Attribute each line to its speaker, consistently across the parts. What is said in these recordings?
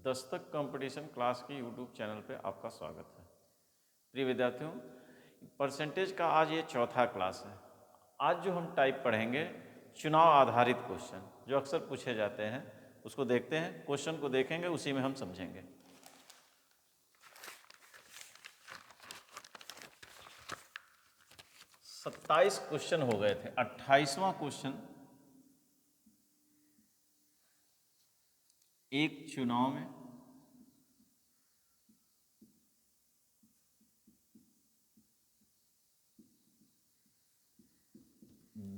Speaker 1: Dastak competition class की YouTube channel पे आपका स्वागत है। प्रिय विद्यार्थियों, परसेंटेज का आज ये चौथा क्लास है। आज जो हम टाइप पढ़ेंगे चुनाव आधारित क्वेश्चन जो अक्सर पूछे जाते हैं, उसको देखते हैं। क्वेश्चन को देखेंगे, उसी में हम समझेंगे। सत्ताईस क्वेश्चन हो गए थे, 28वां क्वेश्चन एक चुनाव में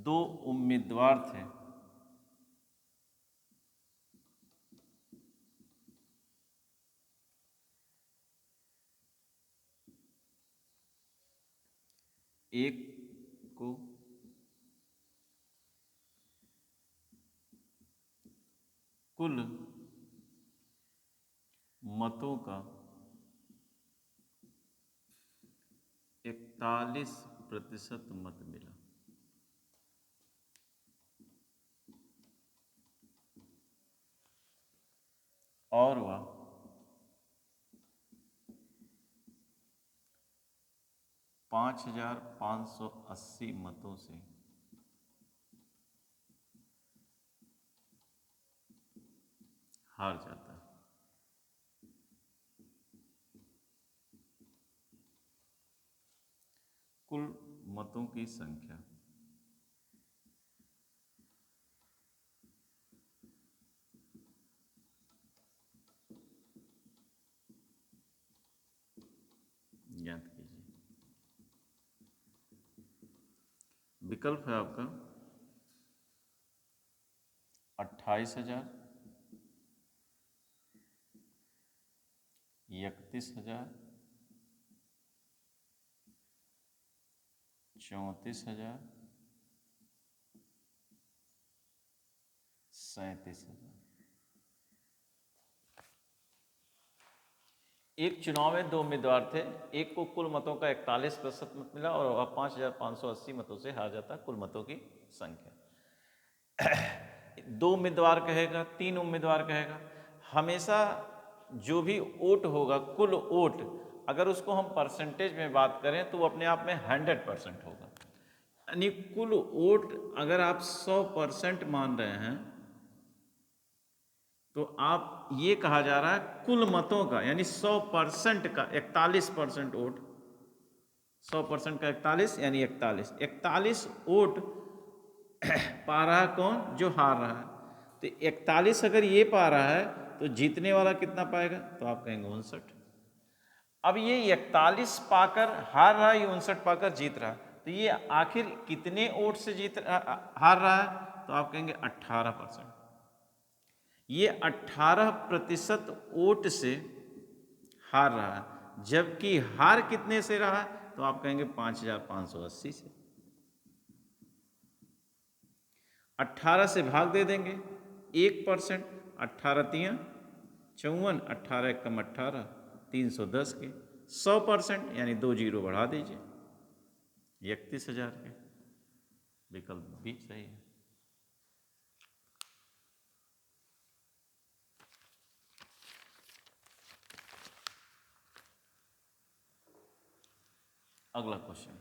Speaker 1: दो उम्मीदवार थे। एक को कुल मतों का 41% मत मिला। और वह 5,580 मतों से हार जाता है। कुल मतों की संख्या ज्ञात कीजिए। विकल्प है आपका 28,000, 31,000, 34,000, 37,000। एक चुनाव में दो उम्मीदवार थे। एक को कुल मतों का 41% मत मिला और वह 5,580 मतों से हार जाता। कुल मतों की संख्या दो उम्मीदवार कहेगा, तीन उम्मीदवार कहेगा। हमेशा जो भी वोट होगा, कुल वोट, अगर उसको हम परसेंटेज में बात करें तो वो अपने आप में 100% होगा। यानी कुल वोट अगर आप 100% मान रहे हैं तो आप ये कहा जा रहा है कुल मतों का, यानी 100% का 41% वोट, 100% का 41 यानी 41 वोट पा रहा है कौन? जो हार रहा है। तो 41 अगर ये पा रहा है तो जीतने वाला कितना पाएगा? तो आप कहेंगे 59। अब ये 41 पाकर हार रहा है, ये 59 पाकर जीत रहा है, तो ये आखिर कितने वोट से हार रहा है? तो आप कहेंगे 18%। ये 18% वोट से हार रहा है, जबकि हार कितने से रहा? तो आप कहेंगे 5,580 से। 18 से भाग दे देंगे 1%, 18 तियां 54, 18 एकम 18, 310 के 100% यानी 2 जीरो बढ़ा दीजिए, 31,000 के। विकल्प भी सही है। अगला क्वेश्चन,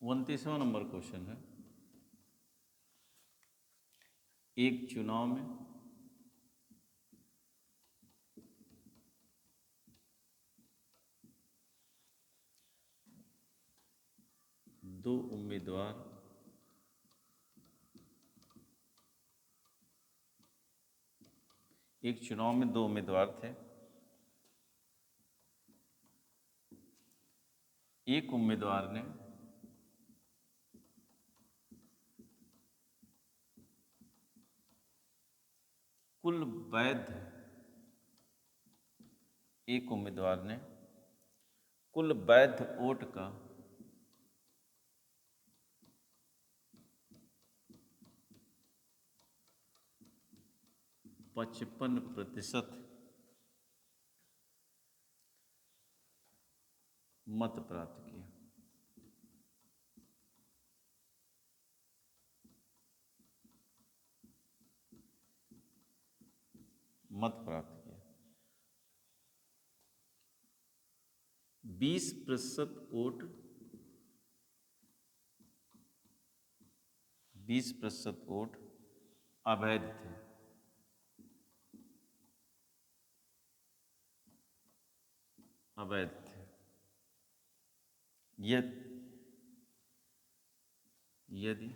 Speaker 1: उनतीसवां नंबर क्वेश्चन है। एक चुनाव में दो उम्मीदवार एक चुनाव में दो उम्मीदवार थे। एक उम्मीदवार ने कुल वैध एक उम्मीदवार ने कुल वैध वोट का 55% मत प्राप्त किए। मत प्राप्त किया। 20% वोट 20% वोट अवैध थे। अवैध थे। यदि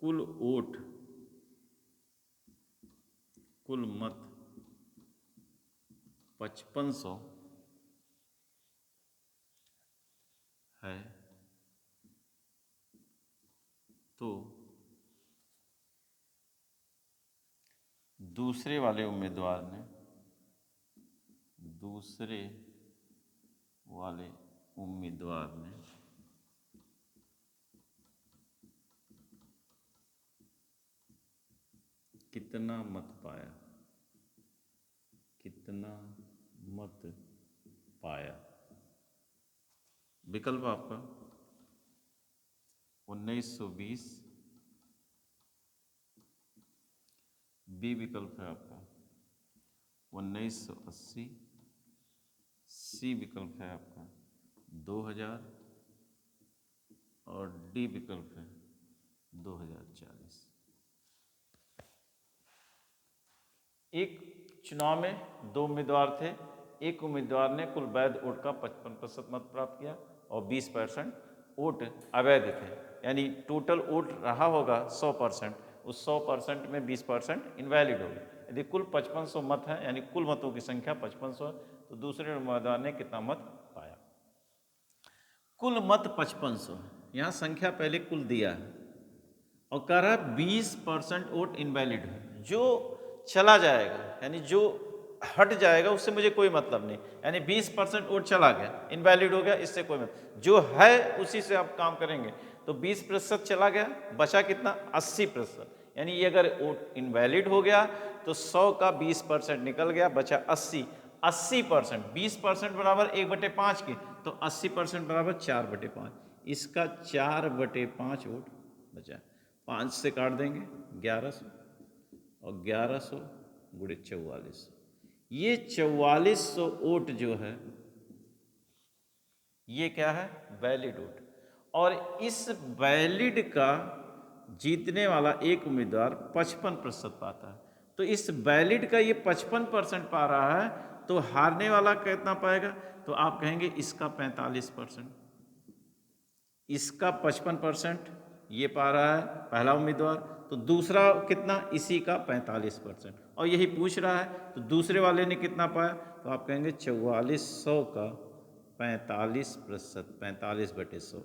Speaker 1: कुल वोट, कुल मत 5500 है तो दूसरे वाले उम्मीदवार ने कितना मत पाया? कितना मत पाया? विकल्प आपका 1920, बी विकल्प है आपका 1980, सी विकल्प है आपका 2000 और डी विकल्प है 2040। एक चुनाव में दो उम्मीदवार थे। एक उम्मीदवार ने कुल वैध वोट का 55% मत प्राप्त किया और 20% वोट अवैध थे, यानी टोटल वोट रहा होगा 100%, उस 100% में 20% इनवैलिड होगी। यदि कुल 5500 मत हैं, यानी कुल मतों की संख्या 5500 है, तो दूसरे उम्मीदवार ने कितना मत पाया? कुल मत 5500 है। यहाँ संख्या पहले कुल दिया है और कह रहा है 20% वोट इनवैलिड है। जो चला जाएगा, यानी जो हट जाएगा, उससे मुझे कोई मतलब नहीं। यानी 20% वोट चला गया, इनवैलिड हो गया, इससे कोई मतलब। जो है उसी से आप काम करेंगे। तो 20% चला गया, बचा कितना? 80%। यानी ये अगर वोट इनवैलिड हो गया तो 100 का 20% निकल गया, बचा 80। 80%, 20% बराबर 1/5 की, तो 80% बराबर 4/5। इसका 4/5 वोट बचा। 5 से काट देंगे 1100 और 1100 गुणे 4400। ये 4400 वोट जो है ये क्या है? Valid vote. और इस वैलिड का जीतने वाला एक उम्मीदवार 55% पाता है। तो इस वैलिड का ये 55% पा रहा है, तो हारने वाला कितना पाएगा? तो आप कहेंगे इसका 45%, इसका 55% ये पा रहा है पहला उम्मीदवार, तो दूसरा कितना? इसी का 45%। और यही पूछ रहा है, तो दूसरे वाले ने कितना पाया? तो आप कहेंगे 4400 का 45%, 45/100।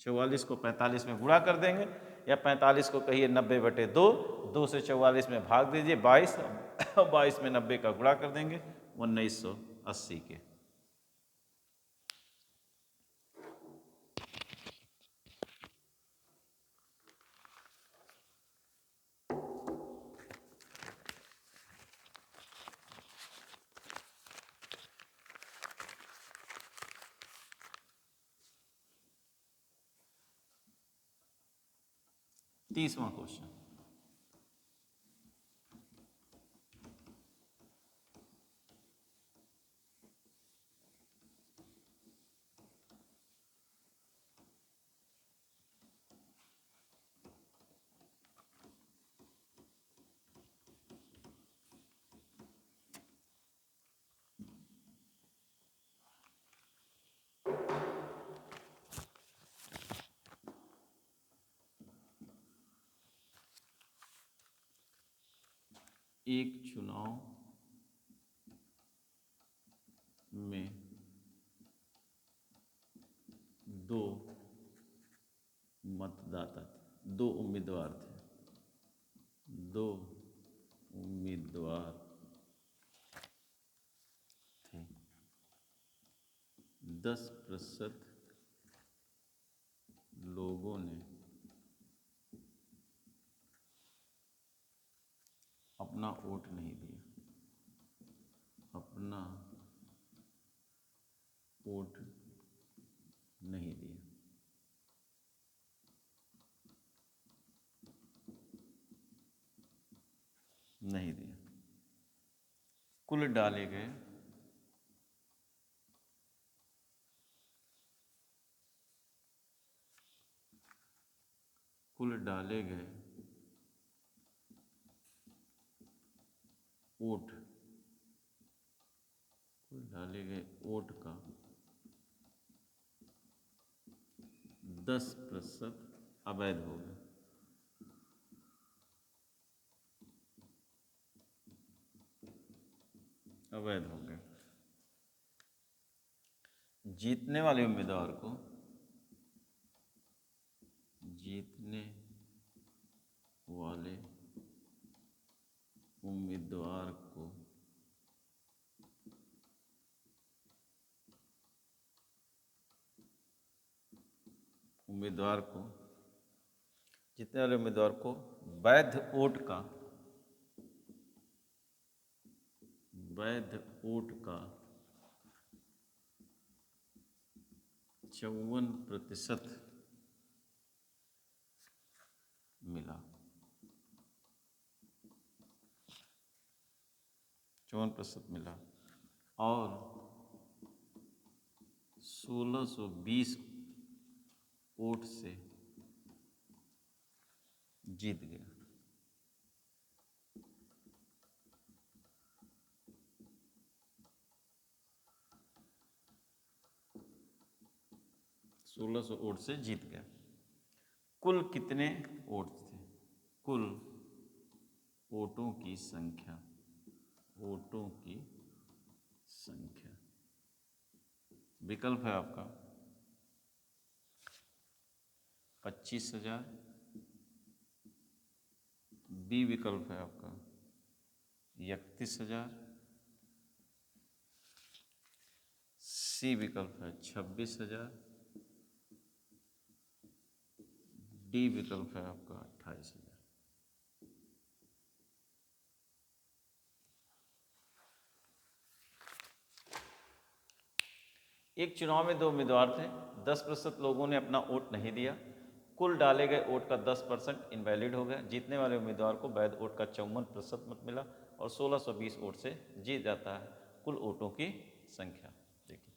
Speaker 1: 44 को 45 में गुणा कर देंगे, या 45 को कहिए 90/2, 2 से 44 में भाग दीजिए 22, 22 में 90 का गुणा कर देंगे 1980 के। तीसवां क्वेश्चन, एक चुनाव में दो मतदाता थे, दो उम्मीदवार थे। दो उम्मीदवार थे। 10% लोगों ने अपना वोट नहीं दिया, अपना वोट नहीं दिया, नहीं दिया। कुल डाले गए वोट, कुल डाले गए वोट का 10% अवैध हो गए। अवैध हो गए। जीतने वाले उम्मीदवार को, जीतने वाले उम्मीदवार को जीतने वाले उम्मीदवार को वैध वोट का 54% मिला। 54% मिला और 1620 वोट से जीत गया। 1600 वोट से जीत गया। कुल कितने वोट थे? कुल वोटों की संख्या, विकल्प है आपका 25,000, बी विकल्प है आपका 31,000, सी विकल्प है 26,000, डी विकल्प है आपका 28,000। एक चुनाव में 2 उम्मीदवार थे, 10% लोगों ने अपना वोट नहीं दिया। कुल डाले गए वोट का 10% इनवैलिड हो गया। जीतने वाले उम्मीदवार को वैध वोट का 54% मत मिला और 1620 वोट से जीत जाता है। कुल वोटों की संख्या देखिए,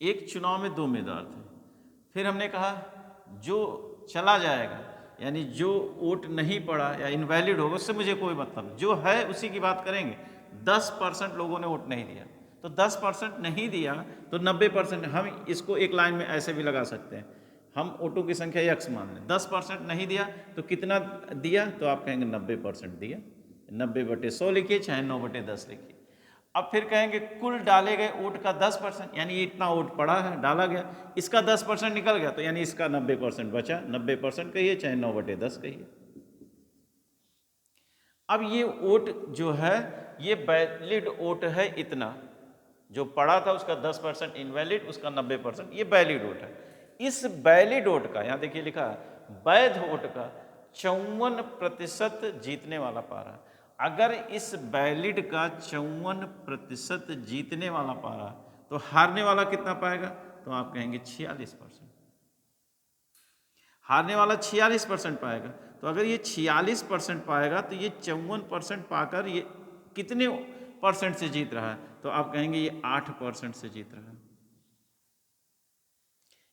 Speaker 1: एक चुनाव में 2 उम्मीदवार थे, फिर हमने कहा जो चला जाएगा यानी जो वोट नहीं पड़ा या इनवैलिड होगा उससे मुझे कोई मतलब, जो है उसी की बात करेंगे। 10% लोगों ने वोट नहीं दिया, तो 10% नहीं दिया तो 90%। हम इसको एक लाइन में ऐसे भी लगा सकते हैं, हम वोटों की संख्या x मान लें, 10% नहीं दिया तो कितना दिया, तो आप कहेंगे 90% दिया। 90/100 लिखिए चाहे 9/10 लिखिए। अब फिर कहेंगे कुल डाले गए वोट का 10%, यानी इतना वोट पड़ा है डाला गया, इसका 10% निकल गया तो यानी इसका 90% बचा। 90% कहिए चाहे 9/10 कहिए। अब ये वोट जो है ये वैलिड वोट है, इतना जो पड़ा था उसका 10% इनवैलिड, उसका 90% ये वैलिड वोट है। इस वैलिड वोट का, यहाँ देखिए लिखा है वैध वोट का 54% जीतने वाला पा रहा है। अगर इस वैलिड का 54% जीतने वाला पा रहा तो हारने वाला कितना पाएगा, तो आप कहेंगे 46%। हारने वाला 46% पाएगा, तो अगर ये 46% पाएगा तो ये 54% पाकर ये कितने परसेंट से जीत रहा है, तो आप कहेंगे ये 8% से जीत रहा है।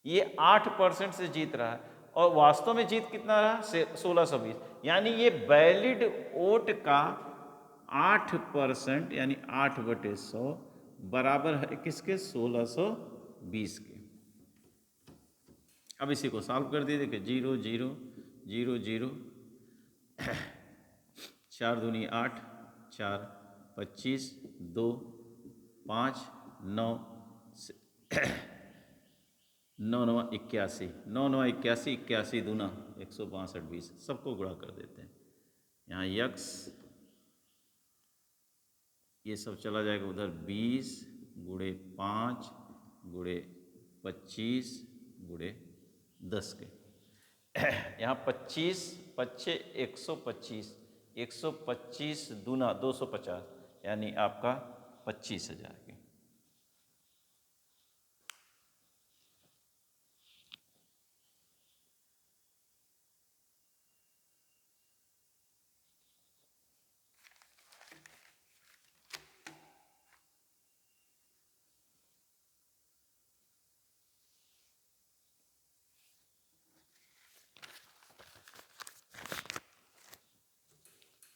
Speaker 1: ये 8% से जीत रहा है और वास्तव में जीत कितना रहा, 1620। यानी ये वैलिड वोट का 8% यानी 8/100 बराबर है किसके, 1620 के। अब इसी को सॉल्व कर दीजिए कि 0 0 0 0 4 दूनी 8, 4 25, 2 5 9 9 9 81, 9 9 81, 81 दूना 162, 20 सबको गुणा कर देते हैं। यहाँ यक्स ये सब चला जाएगा उधर, 20 गुणे 5 गुणे 25 गुणे 10 के। यहाँ 25 25 125 125 दूना 250, यानी आपका 25,000 की।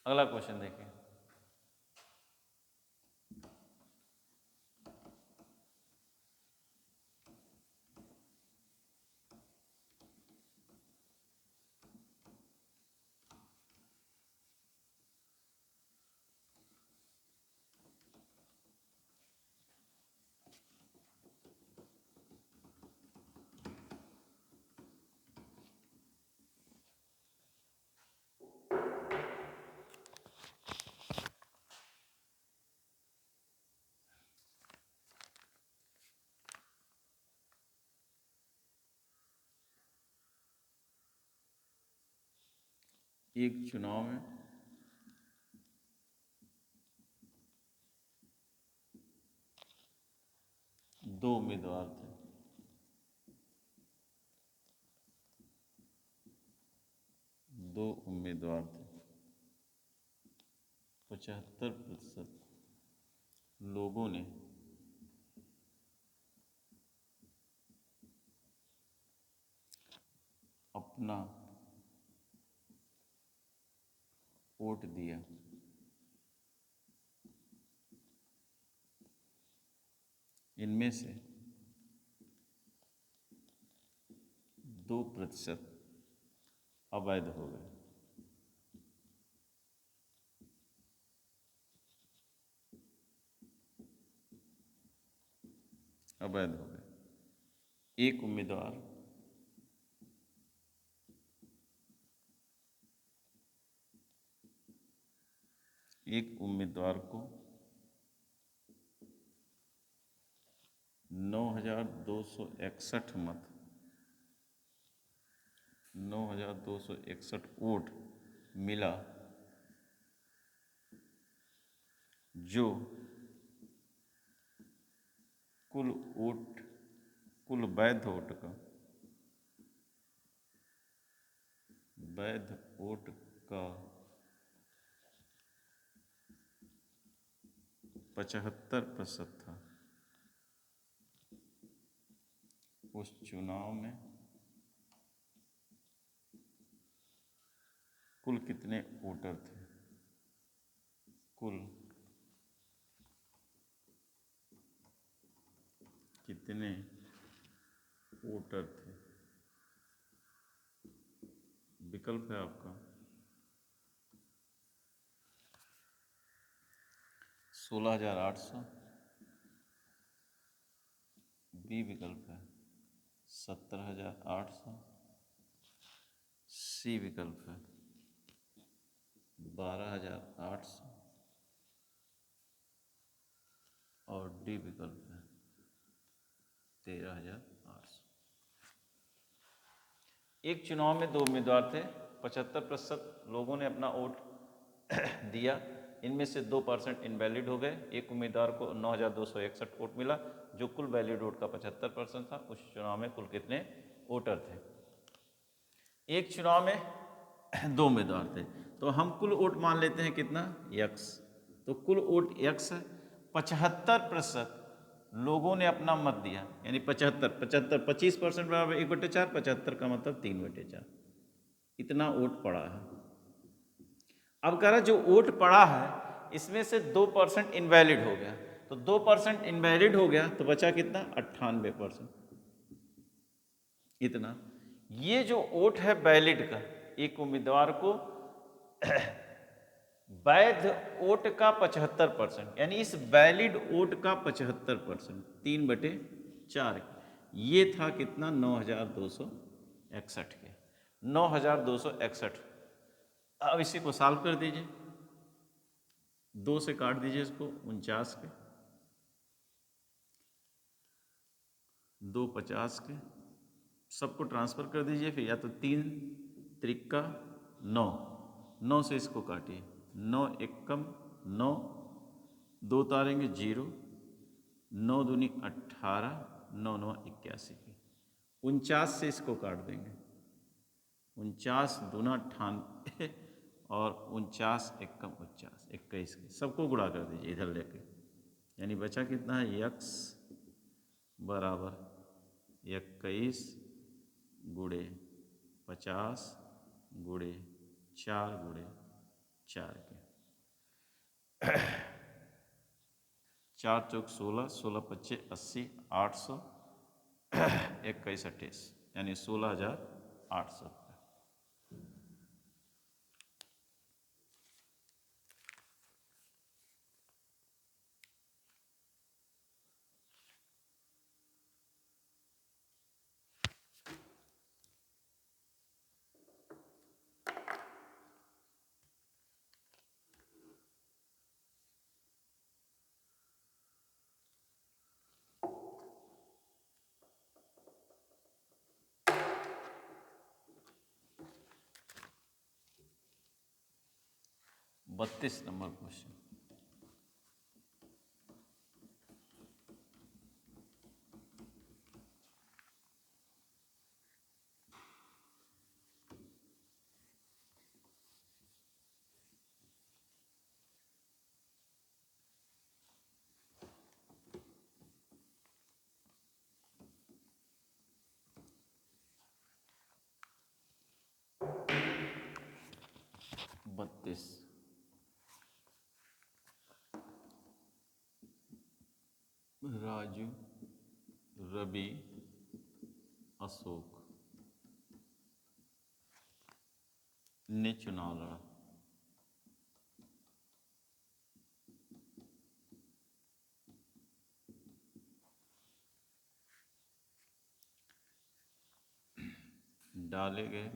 Speaker 1: अगला क्वेश्चन देखिए। एक चुनाव में 2 उम्मीदवार थे। दो उम्मीदवार थे। 75% लोगों ने अपना वोट दिया। इनमें से 2% अवैध हो गए। अवैध हो गए। एक उम्मीदवार को 9,261 मत, 9,261 वोट मिला, जो कुल वैध वोट का 75% था। उस चुनाव में कुल कितने वोटर थे? कुल कितने वोटर थे? विकल्प है आपका 16,800, बी विकल्प है 17,800, सी विकल्प है 12,800 और डी विकल्प है 13,800। एक चुनाव में 2 उम्मीदवार थे, 75% लोगों ने अपना वोट दिया। इनमें से 2% इनवैलिड हो गए। एक उम्मीदवार को 9,261 वोट मिला, जो कुल वैलिड वोट का 75% था। उस चुनाव में कुल कितने वोटर थे? एक चुनाव में 2 उम्मीदवार थे, तो हम कुल वोट मान लेते हैं कितना, x। तो कुल वोट x है। 75% लोगों ने अपना मत दिया, यानी 75 25% बराबर 1/4, 75 का मतलब 3/4, इतना वोट पड़ा है। अब कह रहा जो वोट पड़ा है इसमें से 2% इनवैलिड हो गया, तो 2% इनवैलिड हो गया तो बचा कितना, 98%, इतना। ये जो वोट है वैलिड का, एक उम्मीदवार को वैध वोट का 75%, यानी इस वैलिड वोट का 75%, 3/4, ये था कितना, 9,261 के, 9,261। अब इसी को सॉल्व कर दीजिए, 2 से काट दीजिए इसको, 49 के, 2 50 के, सबको ट्रांसफर कर दीजिए। फिर या तो 3 त्रिका 9, 9 से इसको काटिए, 9 एकम 9, 2 उतारेंगे 0, 9 दूनी 18, 9 9 81 की। 49 से इसको काट देंगे, 49 दूना 98 और 49 एकम 49, 21 की। सबको गुणा कर दीजिए इधर लेके, यानी बचा कितना है, यक्स बराबर 21 गुणे 50 गुणे 4 गुणे 4 के। 4 चौक 16, 16 पच्चे 80, 800, 21 28, यानी 16,800 रुपये। बत्तीस नंबर क्वेश्चन। बत्तीस, राजू, रवि, अशोक ने चुनाव लड़ा। डाले गए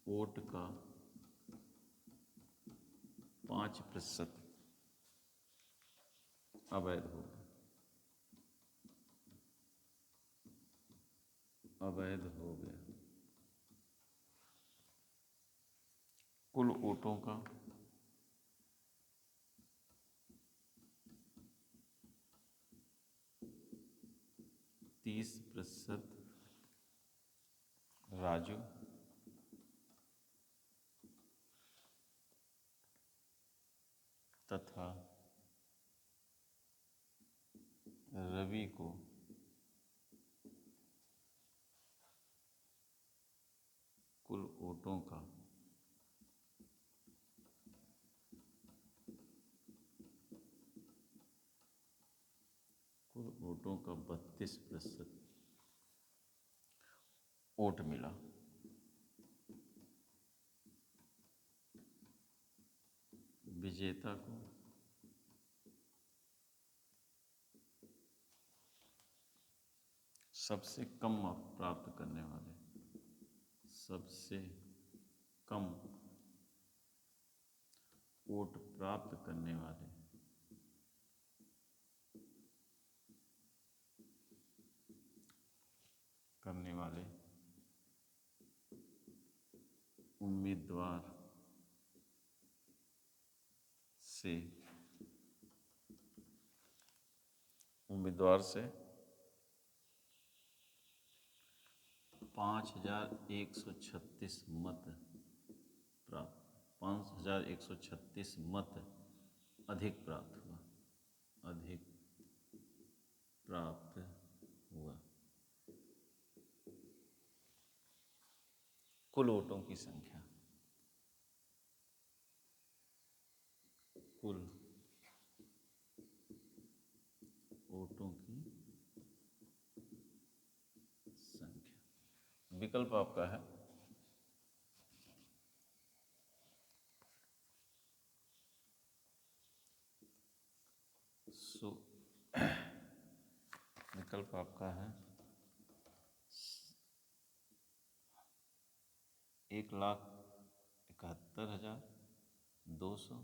Speaker 1: वोट का 5% अवैध हो गया, अवैध हो गया। कुल वोटों का 30% राजू तथा रवि को कुल वोटों का 32% वोट मिला। विजेता को सबसे कम अंक प्राप्त करने वाले, सबसे कम वोट प्राप्त करने वाले उम्मीदवार से 5,136 मत प्राप्त, 5,136 मत अधिक प्राप्त हुआ, अधिक प्राप्त हुआ। कुल वोटों की संख्या, कुल वोटों की संख्या। विकल्प आपका है विकल्प आपका है 1,71,200।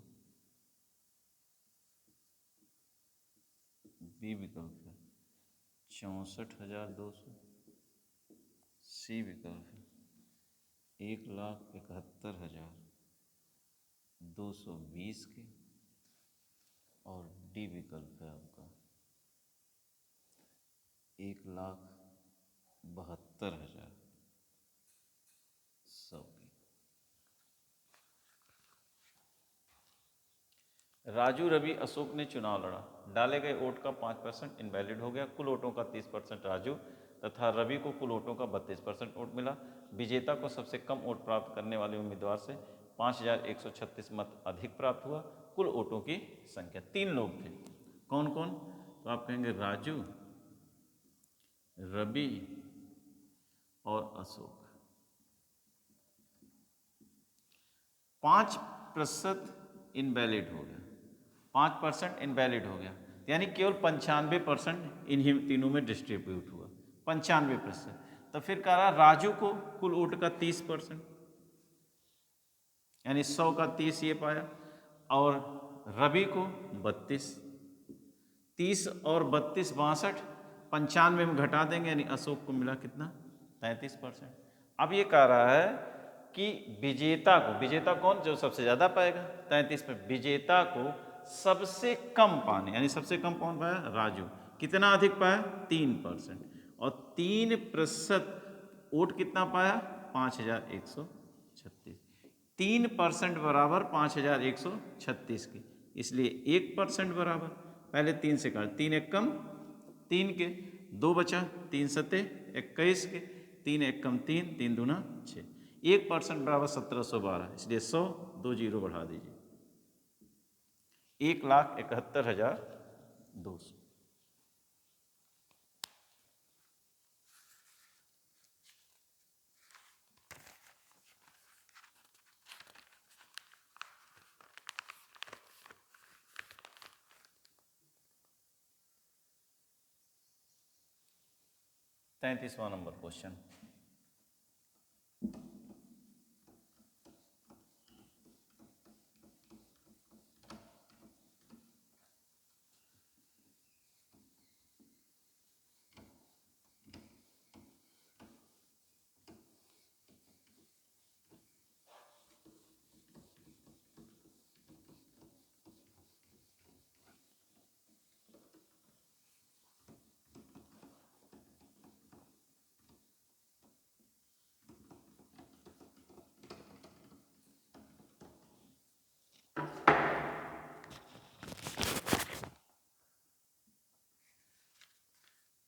Speaker 1: बी विकल्प है 64,200। सी विकल्प है 1,71,220 के, और डी विकल्प है आपका 1,72,100 की। राजू, रवि, अशोक ने चुनाव लड़ा, डाले गए वोट का 5% इनवैलिड हो गया, कुल वोटों का 30% राजू तथा रवि को कुल वोटों का 32% वोट मिला। विजेता को सबसे कम वोट प्राप्त करने वाले उम्मीदवार से 5,136 मत अधिक प्राप्त हुआ। कुल वोटों की संख्या, 3 लोग थे, कौन कौन? तो आप कहेंगे राजू, रवि और अशोक। 5% इनवैलिड हो गया, 5% इनवैलिड हो गया, यानी केवल 95% इन्हीं तीनों में डिस्ट्रीब्यूट हुआ, 95%। तो फिर कह रहा राजू को कुल वोट का 30%, यानी 100 का 30 ये पाया, और रवि को 32, 30 और 32 62, 95 में घटा देंगे, यानी अशोक को मिला कितना? 33%। अब ये कह रहा है कि विजेता को, विजेता कौन? जो सबसे ज्यादा पाएगा, 33 पे। विजेता को सबसे कम पाने, यानी सबसे कम कौन पाया? राजू। कितना अधिक पाया? 3%। और 3% वोट कितना पाया? 5,136। 3% बराबर 5,136 की, इसलिए 1% बराबर, पहले 3 से काट, 3 एक कम 3 के, 2 बचा, 3 सत्ते 21 के, 3 एक कम 3, 3 दूना 6, 1% बराबर 1,712, इसलिए 100, 2 जीरो बढ़ा दीजिए, 1,71,200। तैंतीसवां नंबर क्वेश्चन।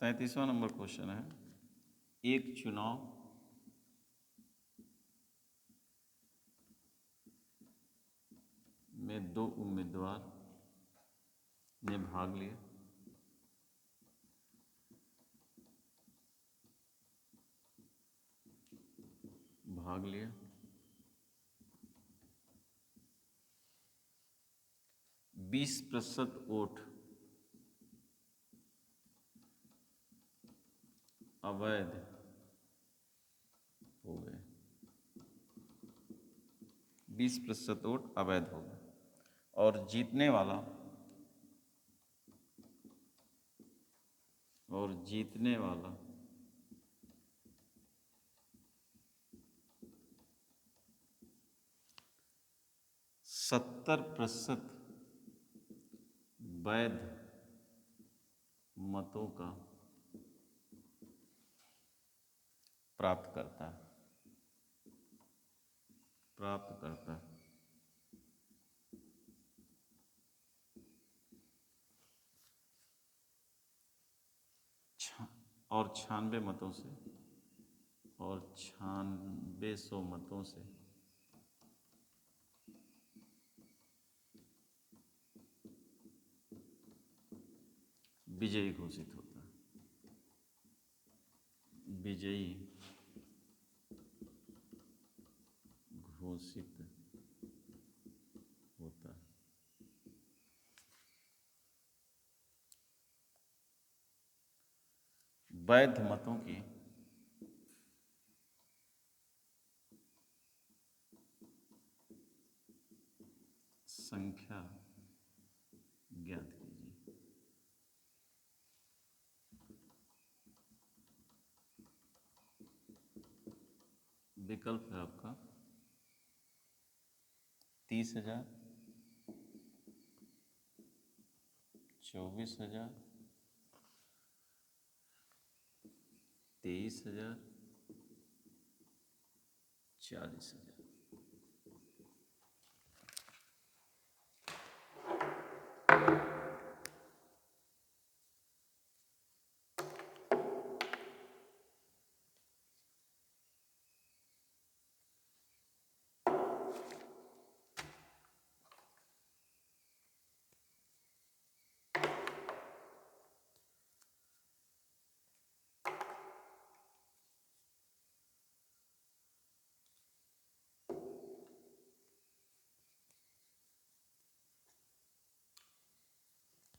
Speaker 1: तैंतीसवां नंबर क्वेश्चन है, एक चुनाव में 2 उम्मीदवार ने भाग लिया, भाग लिया 20% वोट अवैध हो गए, 20% वोट अवैध हो गए, और जीतने वाला 70% वैध मतों का प्राप्त करता है, और 96 मतों से, और 9600 मतों से विजयी घोषित होता है, विजयी घोषित होता है। वैध मतों की संख्या ज्ञात कीजिए। विकल्प है आपका 30,000, 24,000, 23,000, 40,000।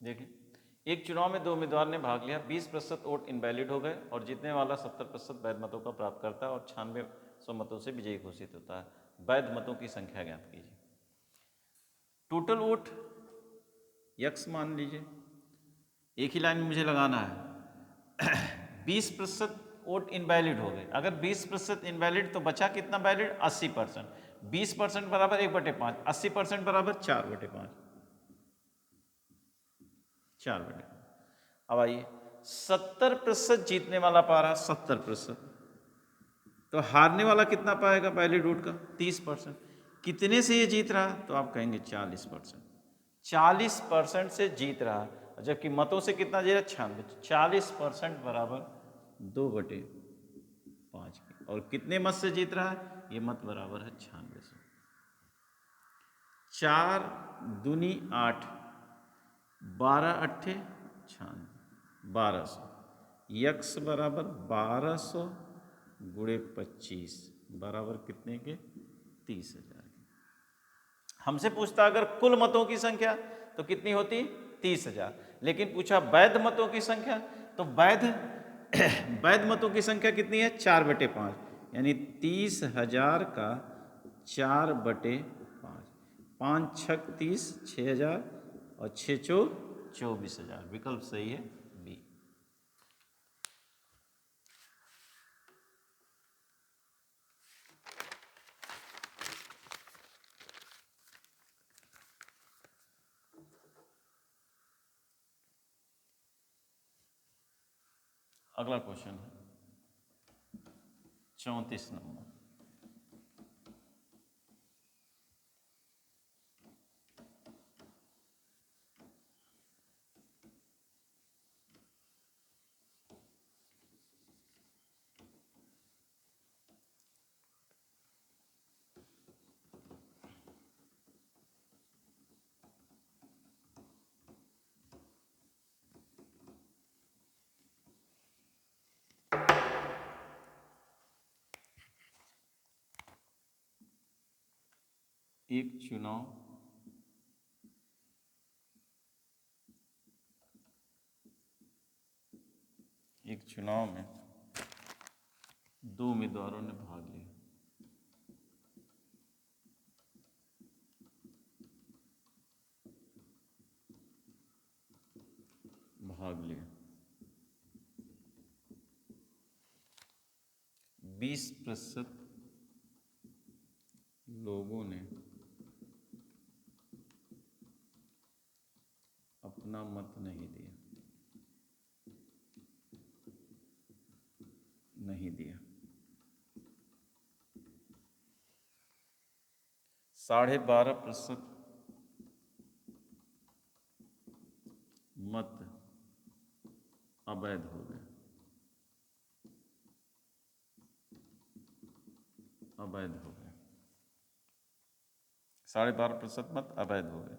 Speaker 1: देखिए, एक चुनाव में 2 उम्मीदवार ने भाग लिया, 20% वोट इनवैलिड हो गए और जीतने वाला 70% वैध मतों का प्राप्त करता है और 9600 मतों से विजयी घोषित होता है। वैध मतों की संख्या ज्ञात कीजिए। टोटल वोट यक्स मान लीजिए, एक ही लाइन में मुझे लगाना है। 20% वोट इनवैलिड हो गए। अगर 20% इनवैलिड तो बचा कितना वैलिड? 80%। 20% बराबर 1/5, 80% बराबर 4/5, 4/5। अब आइए, 70% जीतने वाला पा रहा 70%, तो हारने वाला कितना पाएगा वैलिड वोट का? 30%। कितने से ये जीत रहा? तो आप कहेंगे 40%। 40% से जीत रहा, जबकि मतों से कितना जीत रहा? 96। 40% बराबर 2/5 की। और कितने मत से जीत रहा है? ये मत बराबर है 9600। 4 दूनी 8, 12 अट्ठे 96, 1200। यक्स बराबर 1200 गुणे 25 बराबर कितने के? 30,000 के। हमसे पूछता अगर कुल मतों की संख्या तो कितनी होती? 30,000। लेकिन पूछा वैध मतों की संख्या, तो वैध वैध मतों की संख्या कितनी है? 4/5, यानी 30,000 का 4/5। 5 छक 30, 6,000 और 6 चौक 24,000। विकल्प सही है बी। अगला क्वेश्चन है 34 नंबर। एक चुनाव में 2 उम्मीदवारों ने भाग लिया। भाग लिया 20% लोगों ने अपना मत नहीं दिया, नहीं दिया। 12.5% मत अवैध हो गए, अवैध हो गए। 12.5% मत अवैध हो गए।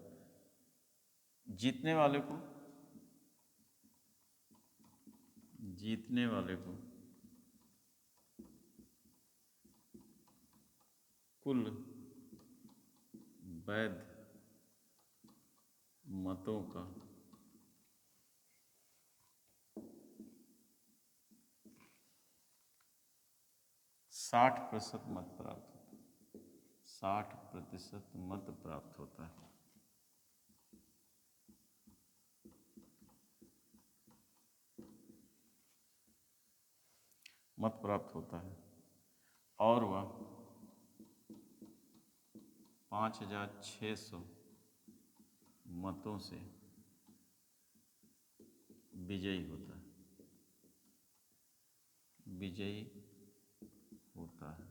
Speaker 1: जीतने वाले को कुल वैध मतों का 60% मत प्राप्त होता है। 60% मत प्राप्त होता है। मत प्राप्त होता है और वह 5,600 मतों से विजयी होता है, विजयी होता है।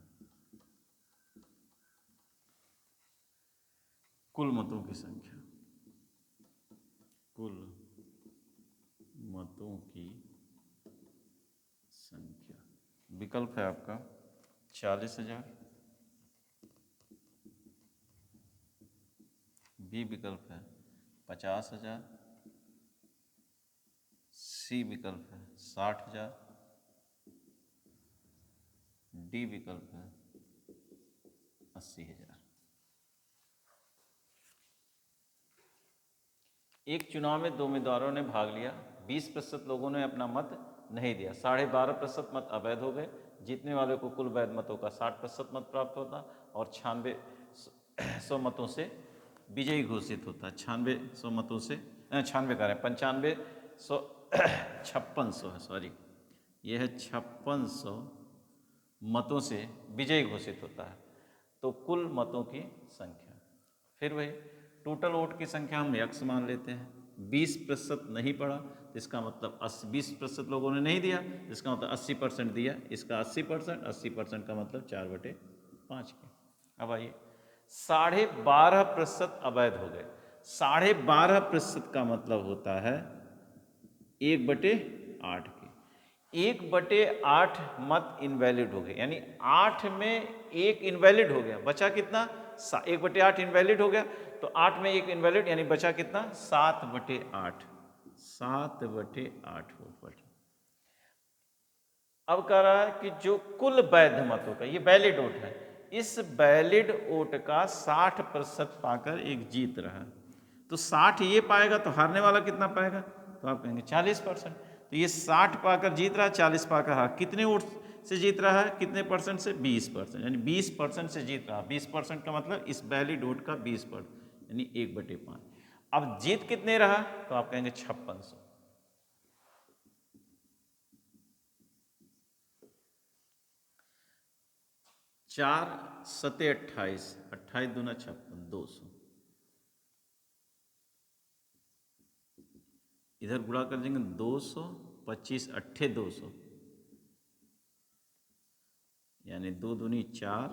Speaker 1: कुल मतों की संख्या, कुल मतों की संख्या। विकल्प है आपका 40,000, बी विकल्प है 50,000, सी विकल्प है 60,000, डी विकल्प है 80,000। एक चुनाव में 2 उम्मीदवारों ने भाग लिया, 20% लोगों ने अपना मत नहीं दिया, 12.5% मत अवैध हो गए। जीतने वाले को कुल वैध मतों का 60% मत प्राप्त होता और 9600 मतों से विजयी घोषित होता है। 9600 मतों से 96 कह रहे हैं 9500 5600 है, सॉरी, यह है 5600 मतों से विजयी घोषित होता है। तो कुल मतों की संख्या, फिर वही टोटल वोट की संख्या हम यक्स मान लेते हैं। 20% नहीं पड़ा तो इसका मतलब 20% लोगों ने नहीं दिया, इसका मतलब 80% दिया, इसका 80%, 80% का मतलब 4/5 के। अब आइए 12.5% अवैध हो गए। 12.5% का मतलब होता है 1/8 के। 1/8 मत इनवैलिड हो गए, यानी 8 में 1 इनवैलिड हो गया, बचा कितना? 1/8 इनवैलिड हो गया, तो 8 में 1 इनवैलिड, यानी बचा कितना? 7/8। 7/8 वोट बचा। अब कह रहा है कि जो कुल वैध मतों का, ये वैलिड वोट है, इस वैलिड वोट का 60% पाकर एक जीत रहा। तो 60 ये पाएगा तो हारने वाला कितना पाएगा? तो आप कहेंगे 40%। तो ये 60 पाकर जीत रहा है, 40 पाकर हार। कितने वोट से जीत रहा है? कितने परसेंट से? 20%, यानी 20% से जीत रहा है। 20% का मतलब इस वैलिड वोट का 20%, यानी 1/5। अब जीत कितने रहा? तो आप कहेंगे 5600। 4 सते 28, 28 दूना 56, 200। इधर गुणा कर देंगे 200, 25 अट्ठे 200, यानी 2 दूनी 4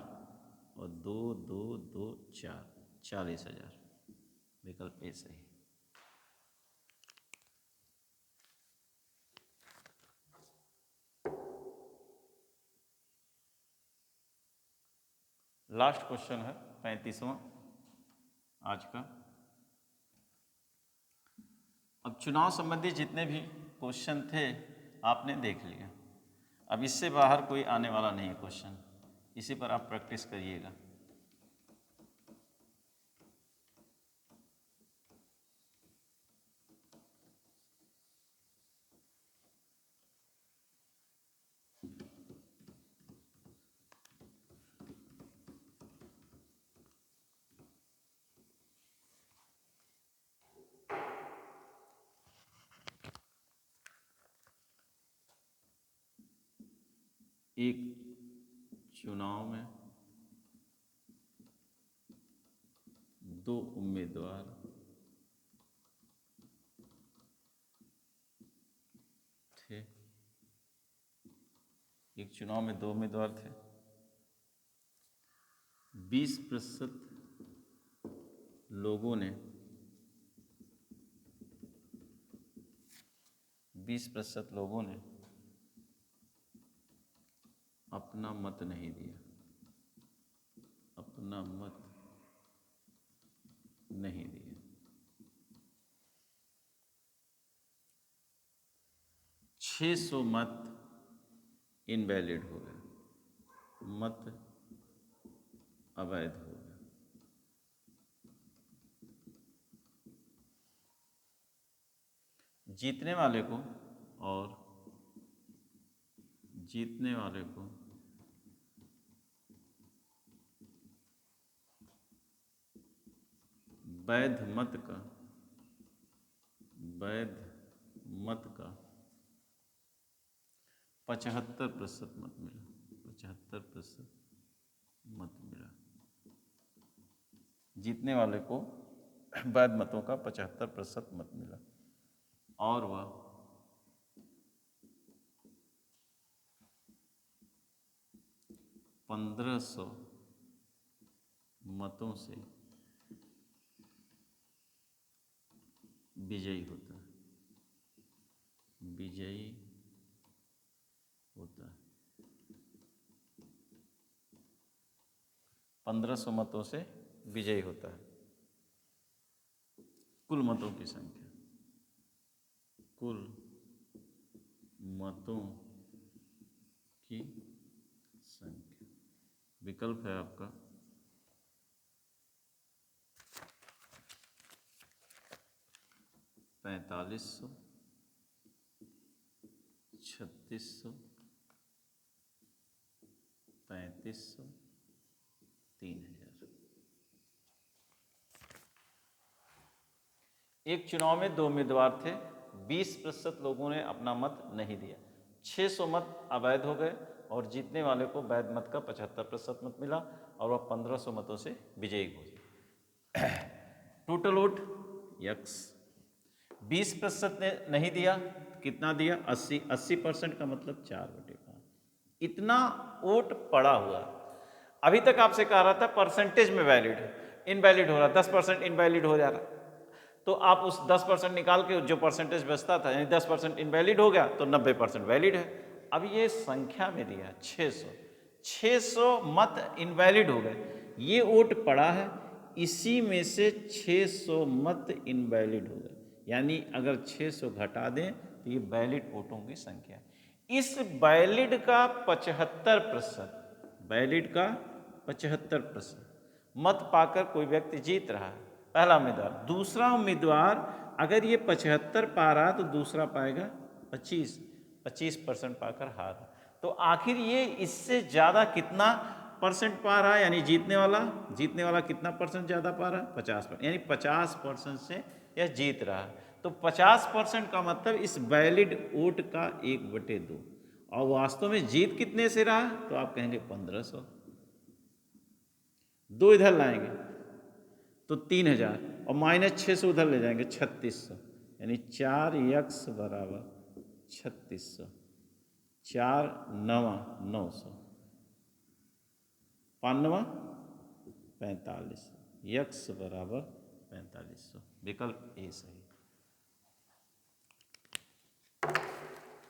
Speaker 1: और 2 2 2 4, 40,000। विकल्प ए सही। लास्ट क्वेश्चन है 35वां आज का। अब चुनाव संबंधी जितने भी क्वेश्चन थे आपने देख लिया। अब इससे बाहर कोई आने वाला नहीं है क्वेश्चन, इसी पर आप प्रैक्टिस करिएगा। एक चुनाव में 2 उम्मीदवार थे। एक चुनाव में 2 उम्मीदवार थे। 20% लोगों ने 20% लोगों ने अपना मत नहीं दिया, अपना मत नहीं दिया। 600 मत इनवैलिड हो गए, मत अवैध हो गए। जीतने वाले को और जीतने वाले को वैध मत का 75% मत मिला, 75% मत मिला। जीतने वाले को वैध मतों का 75% मत मिला और वह 1500 मतों से विजयी होता है। 1500 मतों से विजयी होता है। कुल मतों की संख्या, कुल मतों की संख्या, विकल्प है आपका 4500, 3600, 3500, 3000। एक चुनाव में 2 उम्मीदवार थे, 20% लोगों ने अपना मत नहीं दिया, 600 मत अवैध हो गए और जीतने वाले को वैध मत का 75% मत मिला और वह 1500 मतों से विजयी हो गए। टोटल वोट यक्स, 20% ने नहीं दिया, कितना दिया? 80% का मतलब 4/5। इतना वोट पड़ा हुआ। अभी तक आपसे कह रहा था परसेंटेज में वैलिड है, इनवैलिड हो रहा, 10% इनवैलिड हो जा रहा। तो आप उस 10% निकाल के जो परसेंटेज बचता था, यानी 10% इनवैलिड हो गया तो 90% वैलिड है। अब ये संख्या में दिया 600 मत इनवैलिड हो गए, ये वोट पड़ा है, इसी में से 600 मत इनवैलिड हो गए, यानी अगर 600 घटा दें तो ये वैलिड वोटों की संख्या। इस वैलिड का 75%, वैलिड का 75% मत पाकर कोई व्यक्ति जीत रहा है, पहला उम्मीदवार। दूसरा उम्मीदवार अगर ये 75 पा रहा तो दूसरा पाएगा 25% पाकर हार। तो आखिर ये इससे ज़्यादा कितना परसेंट पा रहा है, यानी जीतने वाला कितना परसेंट ज़्यादा पा रहा है? 50%, यानी 50% से यह जीत रहा है। तो 50% का मतलब इस वैलिड वोट का 1/2। और वास्तव में जीत कितने से रहा? तो आप कहेंगे 1500। 2 इधर लाएंगे तो 3000 और -600 उधर ले जाएंगे 3600, यानी 4x बराबर 3600, 4 9 900, 5 45, x बराबर 4500। विकल्प ए सही।